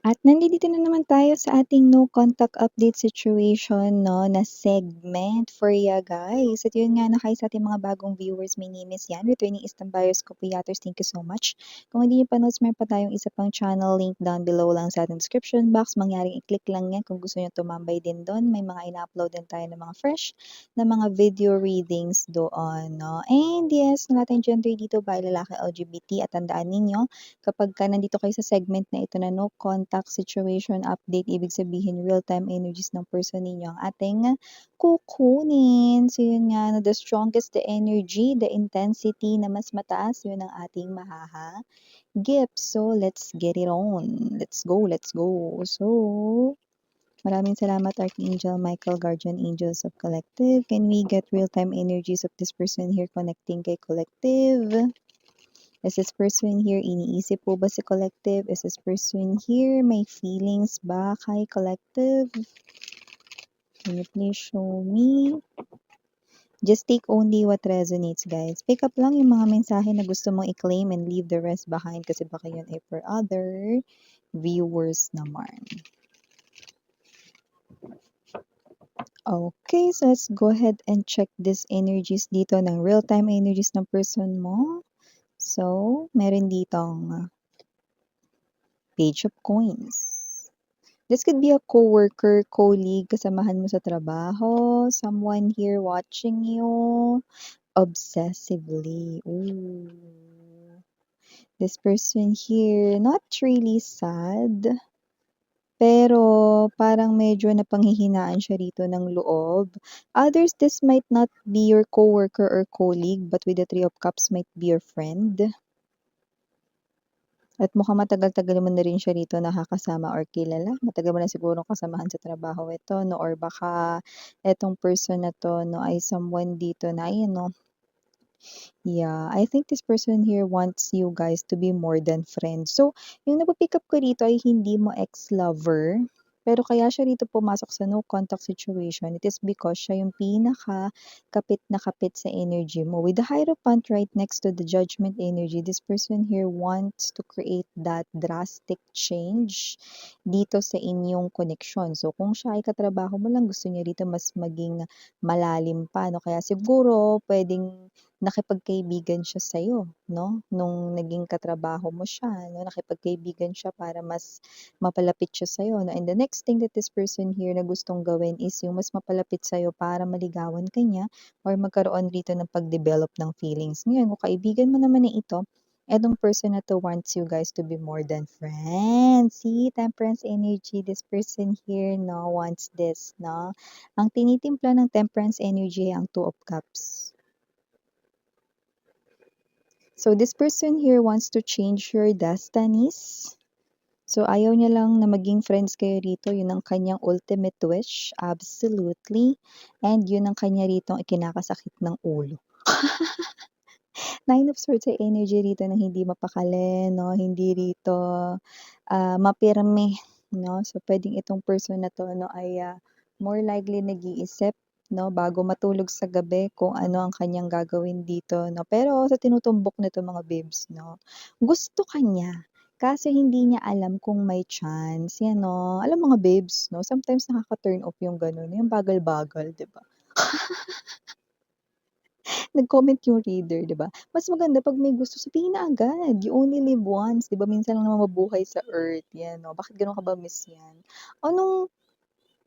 At nandito na naman tayo sa ating no contact update situation 'no, na segment for ya guys. At yun nga 'no, hi sa ating mga bagong viewers, my name is Yan, returning Istambayos Copyators, thank you so much. Kung hindi niyo pa notes, meron pa tayong isa pang channel, link down below lang sa ating description box, mangyaring i-click lang yan kung gusto niyo tumambay din dun. May mga ina-upload din tayo ng mga fresh na mga video readings doon 'no. And yes, wala tayong gender dito, babae, lalaki, LGBT at tandaan ninyo kapagka nandito kayo sa segment na ito na no contact situation update, ibig sabihin real-time energies ng person ninyo ang ating kukunin. So yun nga, no, the strongest the energy, the intensity na mas mataas, yun ang ating gift. So let's get it on. Let's go, let's go. So, maraming salamat Archangel Michael, Guardian Angels of Collective. Can we get real-time energies of this person here connecting kay Collective? Is this person here, iniisip po ba si Collective? Is this person here, may feelings ba kay Collective? Can you please show me? Just take only what resonates, guys. Pick up lang yung mga mensahe na gusto mong i-claim and leave the rest behind kasi baka yun ay for other viewers naman. Okay, so let's go ahead and check these energies dito ng real-time energies ng person mo. So, meron ditong Page of Coins. This could be a coworker, colleague, kasamahan mo sa trabaho, someone here watching you obsessively. Ooh. This person here, not really sad, pero parang medyo napanghihinaan siya rito ng loob. Others, this might not be your coworker or colleague, but with the Three of Cups might be your friend. At mukhang matagal-tagal mo na rin siya rito nakakasama or kilala. Matagal mo na siguro kasamahan sa trabaho ito, no? Or baka etong person na to, no, ay someone dito na, ayan, no? Yeah, I think this person here wants you guys to be more than friends. So, yung napapick up ko rito ay hindi mo ex-lover. Pero kaya siya rito pumasok sa no contact situation. It is because siya yung pinaka kapit sa energy mo. With the Hierophant right next to the Judgment energy, this person here wants to create that drastic change dito sa inyong connection. So, kung siya ay katrabaho mo lang, gusto niya rito mas maging malalim pa, no? Kaya siguro pwedeng nakipagkaibigan siya sa'yo, no? Nung naging katrabaho mo siya, no? Nakipagkaibigan siya para mas mapalapit siya sa'yo, no? And the next thing that this person here na gustong gawin is yung mas mapalapit sa'yo para maligawan ka niya or magkaroon rito ng pag-develop ng feelings. Ngayon, kung kaibigan mo naman na ito, etong person na to wants you guys to be more than friends. See, Temperance energy, this person here, no, wants this, no? Ang tinitimpla ng Temperance energy ay ang Two of Cups. So this person here wants to change your destinies. So ayaw niya lang na maging friends kayo rito. Yun ang kanyang ultimate wish. Absolutely. And yun ang kanya rito ikinakasakit ng ulo. Nine of Swords ay energy rito na hindi mapakali, no? Hindi rito mapirme, no? So pwedeng itong person na to no ay more likely nag-iisip no bago matulog sa gabi kung ano ang kanyang gagawin dito no. Pero sa tinutumbok nito mga babes no, gusto kanya kasi hindi niya alam kung may chance. Yan no. Alam mga babes no, sometimes nakaka-turn off yung ganun, yung bagal-bagal, 'di ba? Nag-comment yung reader, 'di ba? Mas maganda 'pag may gusto sabihin na agad, you only live once, 'di ba? Minsan lang naman mabuhay sa earth, 'yan, no? Bakit gano'n ka ba miss 'yan? O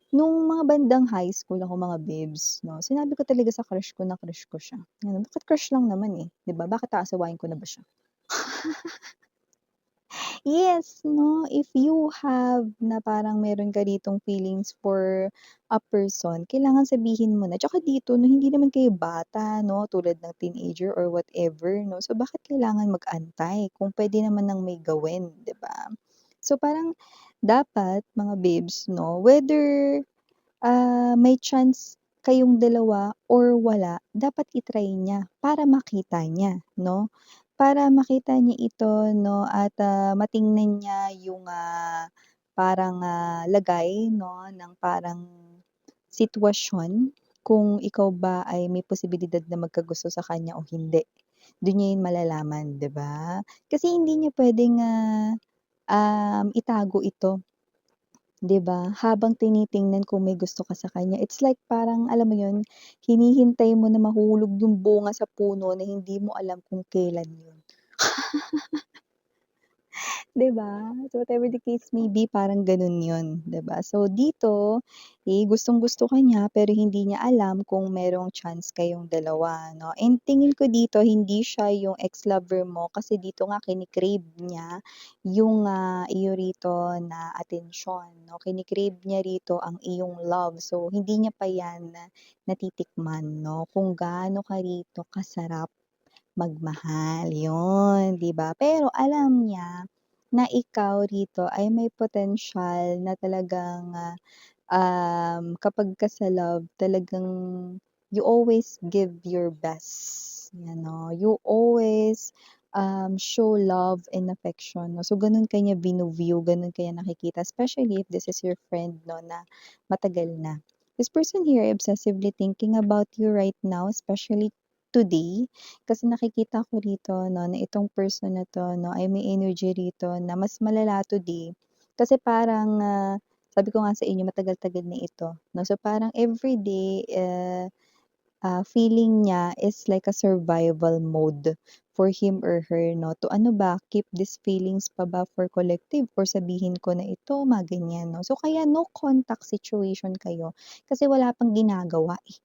nung mga bandang high school ako mga babes, no, sinabi ko talaga sa crush ko na crush ko siya. Ano, bakit crush lang naman, eh, 'di ba? Bakit aasawahin ko na ba siya? Yes, no, if you have na parang meron ka ditong feelings for a person, kailangan sabihin mo na. Tsaka dito 'no, hindi naman kayo bata 'no, tulad ng teenager or whatever 'no. So, bakit kailangan mag-antay kung puwede naman ng may gawin, 'di ba? So, parang dapat mga babes 'no, whether may chance kayong dalawa or wala, dapat i-try niya para makita niya, 'no? Para makita niya ito 'no at matingnan niya yung parang lagay 'no ng parang sitwasyon kung ikaw ba ay may posibilidad na magkagusto sa kanya o hindi. Dun niya yun malalaman, 'di ba? Kasi hindi niya puwedeng itago ito. 'di ba? Habang tinitingnan kung may gusto ka sa kanya, it's like parang alam mo 'yun, hinihintay mo na mahulog yung bunga sa puno na hindi mo alam kung kailan 'yun. 'Di ba? So, whatever the case may be, parang gano'n 'yun, 'di ba? So, dito, gustong-gusto ka niya pero hindi niya alam kung merong chance kayong dalawa 'no, and tingin ko dito hindi siya yung ex-lover mo kasi dito nga kini-crave niya yung, iyo rito na atensyon 'no, kini-crave niya rito ang iyong love. So, hindi niya pa 'yan natitikman 'no, kung gaano ka rito kasarap magmahal, 'yun, 'di ba? Pero alam niya na ikaw rito ay may potensyal na talagang, kapagka sa love talagang you always give your best, you always, show love and affection 'no. So gano'n ka niya vino-view, gano'n ka niya nakikita, especially if this is your friend 'no, na matagal na. This person here obsessively thinking about you right now, especially today, kasi nakikita ko rito 'no, na itong person na 'to 'no, ay may energy rito na mas malala today. Kasi parang, sabi ko nga sa inyo matagal-tagal na ito 'no, so parang everyday, feeling niya is like a survival mode for him or her 'no, to ano ba, keep these feelings pa ba for collective or sabihin ko na ito, mga ganyan 'no. So kaya no contact situation kayo kasi wala pang ginagawa, eh.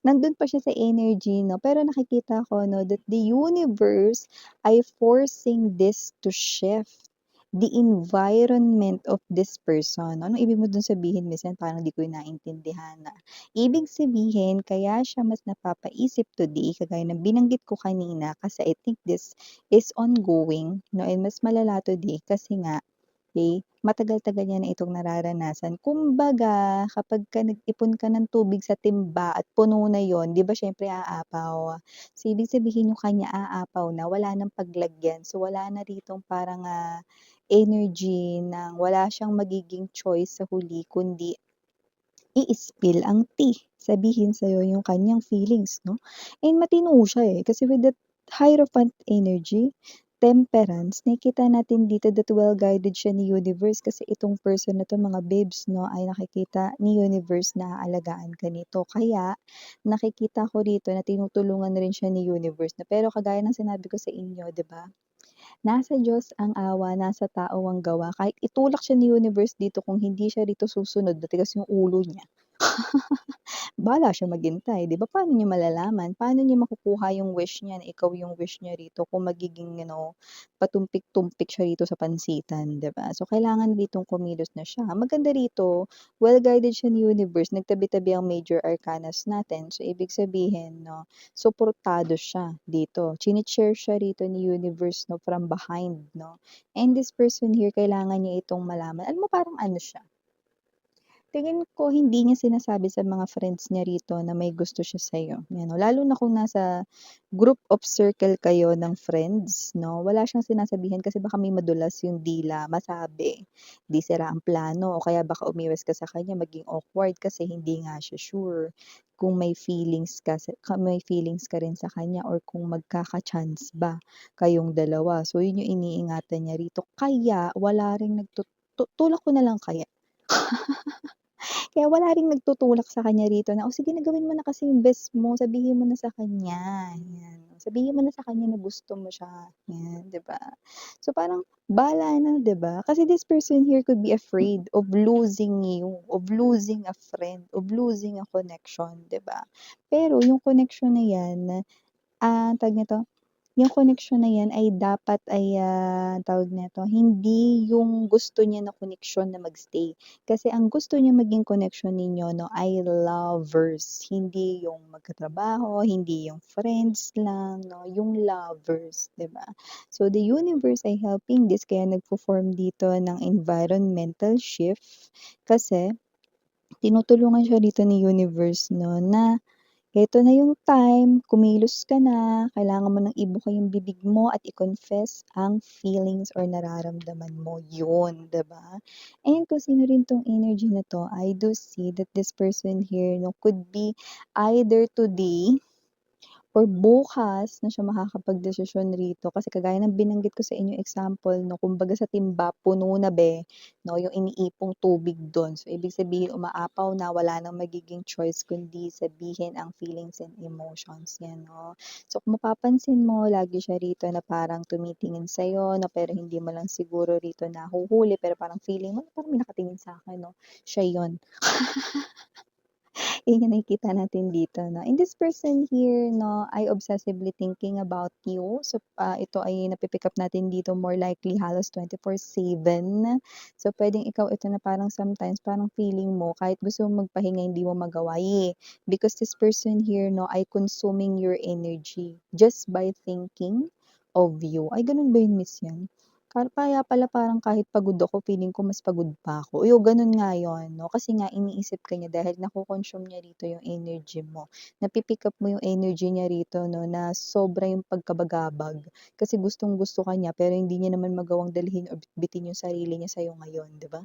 Nandun pa siya sa energy 'no, pero nakikita ko 'no that the universe ay forcing this to shift the environment of this person. Anong ibig mo dun sabihin minsan parang di ko naintindihan na ibig sabihin kaya siya mas napapaisip today kagaya ng binanggit ko kanina kasi I think this is ongoing 'no and mas malala today kasi nga matagal-tagal niya na itong nararanasan. Kumbaga, kapagka nag-ipon ka ng tubig sa timba at puno na yon, 'di ba siyempre aapaw. So, ibig sabihin yung kanya aapaw na, wala ng paglagyan. So, wala na ditong parang, energy ng wala siyang magiging choice sa huli kundi i-spill ang tea, sabihin sa'yo yung kanyang feelings 'no. And matino siya, kasi with that Hierophant energy, Temperance, nakikita natin dito that well-guided siya ni Universe kasi itong person na 'to mga babes 'no, ay nakikita ni Universe na aalagaan ka nito. Kaya nakikita ko rito na tinutulungan rin siya ni Universe na pero kagaya ng sinabi ko sa inyo 'di ba, nasa Diyos ang awa, nasa tao ang gawa. Kahit itulak siya ni Universe dito kung hindi siya rito susunod, matigas yung ulo niya. Bahala siya maghintay, 'di ba? Paano niya malalaman? Paano niya makukuha yung wish niya na ikaw yung wish niya rito kung magiging patumpik-tumpik siya rito sa pansitan, 'di ba? So, kailangan ditong kumilos na siya. Maganda rito, well-guided siya ni universe, nagtabi-tabi ang major arcanas natin. So, ibig sabihin 'no, suportado siya dito. Chine-cheer siya rito ni universe 'no, from behind 'no. And this person here, kailangan niya itong malaman. Alam mo parang ano siya, tingin ko hindi niya sinasabi sa mga friends niya rito na may gusto siya sa'yo, 'yan 'no. Lalo na kung nasa group of circle kayo ng friends 'no, wala siyang sinasabihan kasi baka may madulas yung dila, masabi, 'di sira ang plano o kaya baka umiwas ka sa kanya maging awkward kasi hindi nga siya sure kung may feelings ka rin sa kanya or kung magkaka-chance ba kayong dalawa. So yun yung iniingatan niya rito kaya wala ring tulak ko na lang kaya. Kaya wala ring nagtutulak sa kanya rito na, "O sige na gawin mo na kasi yung best mo, sabihin mo na sa kanya." 'Yan. Sabihin mo na sa kanya na gusto mo siya, 'yan, 'di ba? So, parang bahala na, 'di ba? Kasi this person here could be afraid of losing you, of losing a friend, of losing a connection, 'di ba? Pero yung connection na 'yan, tawag nito, yung connection na 'yan ay dapat ay, tawag nito, hindi yung gusto niya na koneksyon na mag-stay. Kasi ang gusto niya maging connection ninyo 'no, ay lovers, hindi yung magkatrabaho, hindi yung friends lang 'no, yung lovers, 'di ba? So, the universe ay helping this kaya nagfo-form dito ng environmental shift kasi tinutulungan siya dito ni universe 'no, na eto na yung time, kumilos ka na, kailangan mo ng ibuka yung bibig mo at i-confess ang feelings or nararamdaman mo, yun, 'di ba? And kung sino rin 'tong energy na 'to, I do see that this person here 'no, could be either today or bukas na siya makakapagdesisyon rito. Kasi kagaya ng binanggit ko sa inyo example 'no, kumbaga sa timba puno na 'no, yung iniipong tubig dun. So, ibig sabihin umaapaw na, wala ng magiging choice kundi sabihin ang feelings and emotions niya 'no. So, kung mapapansin mo lagi siya rito na parang tumitingin sa'yo na pero hindi mo lang siguro rito nahuhuli pero parang feeling mo parang may nakatingin sa'kin 'no, siya yun. Yun yung nakikita natin dito 'no. And this person here 'no, ay obsessively thinking about you. So, ito ay napi-pick up natin dito more likely halos 24/7. So, puwedeng ikaw ito na parang sometimes parang feeling mo kahit gusto mong magpahinga hindi mo magawa, because this person here 'no, ay consuming your energy just by thinking of you. Ay gano'n ba yun, Miss 'yan? Kaya pala parang kahit pagod ako feeling ko mas pagod pa ako. Gano'n nga 'yun 'no, kasi nga iniisip ka niya dahil nako-consume niya rito yung energy mo. Napi-pick up mo yung energy niya rito 'no, na sobra yung pagkabagabag. Kasi gustong-gusto ka niya pero hindi niya naman magawang dalhin o bitbitin yung sarili niya sa'yo ngayon, 'di ba?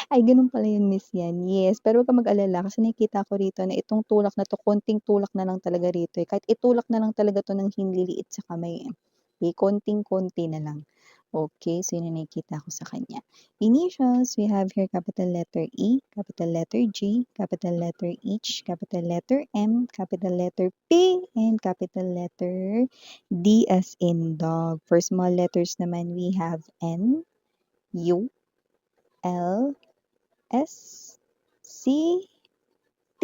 Ay gano'n pala yun, Miss 'yan, yes. Pero huwag kang mag-alala kasi nakikita ko rito na itong tulak na 'to, konting tulak na lang talaga rito, kahit itulak na lang talaga 'to ng hinliliit sa kamay, konting-konti na lang. Okay, so yun ang nakikita ko sa kanya. Initials, we have here capital letter E, capital letter G, capital letter H, capital letter M, capital letter P, and capital letter D as in dog. For small letters naman, we have N, U, L, S, C, T,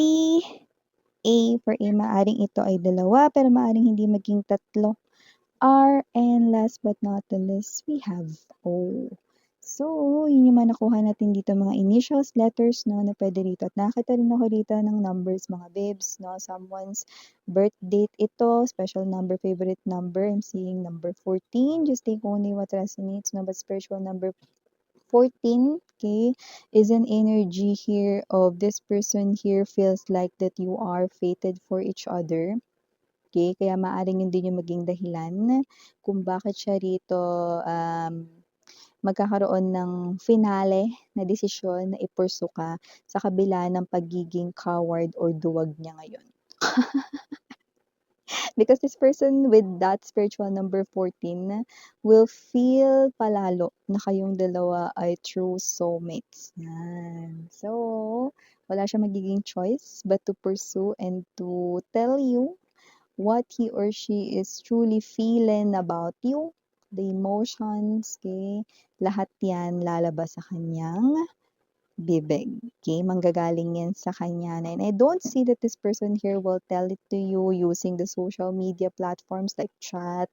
A for A, maaring ito ay dalawa pero maaring hindi maging tatlo. R, and last but not the least, we have O. So, yun yung mga nakuha natin dito mga initials, letters, no, na pwede rito. At nakakita rin ako dito ng numbers, mga babes, no, someone's birth date ito, special number, favorite number. I'm seeing number 14. Just take only what resonates, no, but spiritual number 14, okay, is an energy here of this person here feels like that you are fated for each other. Okay, kaya maaaring yun din yung maging dahilan kung bakit siya rito magkakaroon ng finale na desisyon na ipursu ka sa kabila ng pagiging coward or duwag niya ngayon. Because this person with that spiritual number 14 will feel palalo na kayong dalawa ay true soulmates. Yan. So, wala siya magiging choice but to pursue and to tell you what he or she is truly feeling about you, the emotions, okay? Lahat yan lalabas sa kanyang bibig. Okay, manggagaling yan sa kanya. And I don't see that this person here will tell it to you using the social media platforms like chat,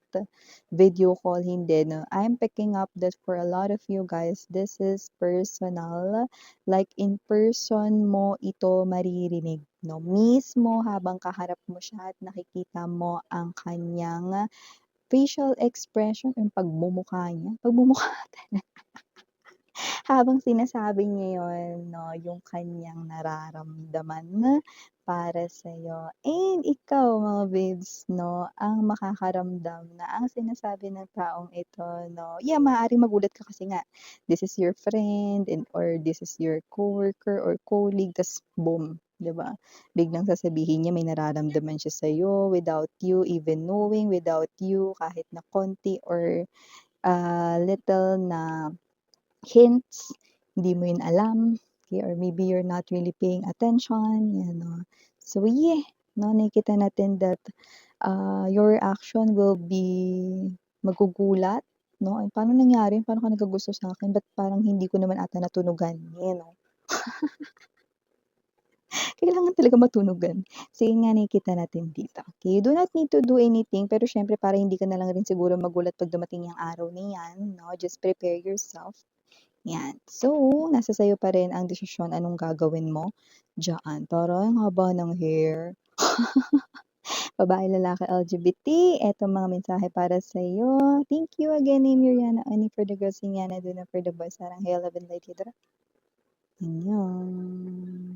video call, hindi. No? I'm picking up that for a lot of you guys, this is personal. Like in person mo ito maririnig. No? Mismo habang kaharap mo siya at nakikita mo ang kanyang facial expression, yung pagmumukha niya. Pagmumukha habang sinasabi niya yun 'no, yung kanyang nararamdaman para sa'yo. And ikaw mga babes 'no, ang makakaramdam na ang sinasabi ng taong ito 'no, maaaring magulat ka kasi nga this is your friend and or this is your coworker or colleague ta's boom, 'di ba? Biglang sasabihin niya may nararamdaman siya sa'yo without you even knowing, without you kahit na konti or, little na hints, hindi mo yun alam, okay, or maybe you're not really paying attention, yan 'no. So, 'no, nakikita natin that, your reaction will be magugulat 'no, "Ay paano nangyari? Paano ka nagkagusto sa'kin? Ba't parang hindi ko naman ata natunugan?" Yan 'no. Kailangan talaga matunugan. So, yun nga nakikita natin dito. Okay, you do not need to do anything pero siyempre para hindi ka na lang rin siguro magulat 'pag dumating yung araw na yan 'no, just prepare yourself. Yan. So, nasa sa'yo pa rin ang desisyon anong gagawin mo diyaan. Taray, ang haba ng hair. Babae, lalaki, LGBT, eto mga mensahe para sa'yo. Thank you again, name Yuriana, Ani for the girls, Yana, Duna for the boys. Sarang hail, love and light, Hidra. Annyeong.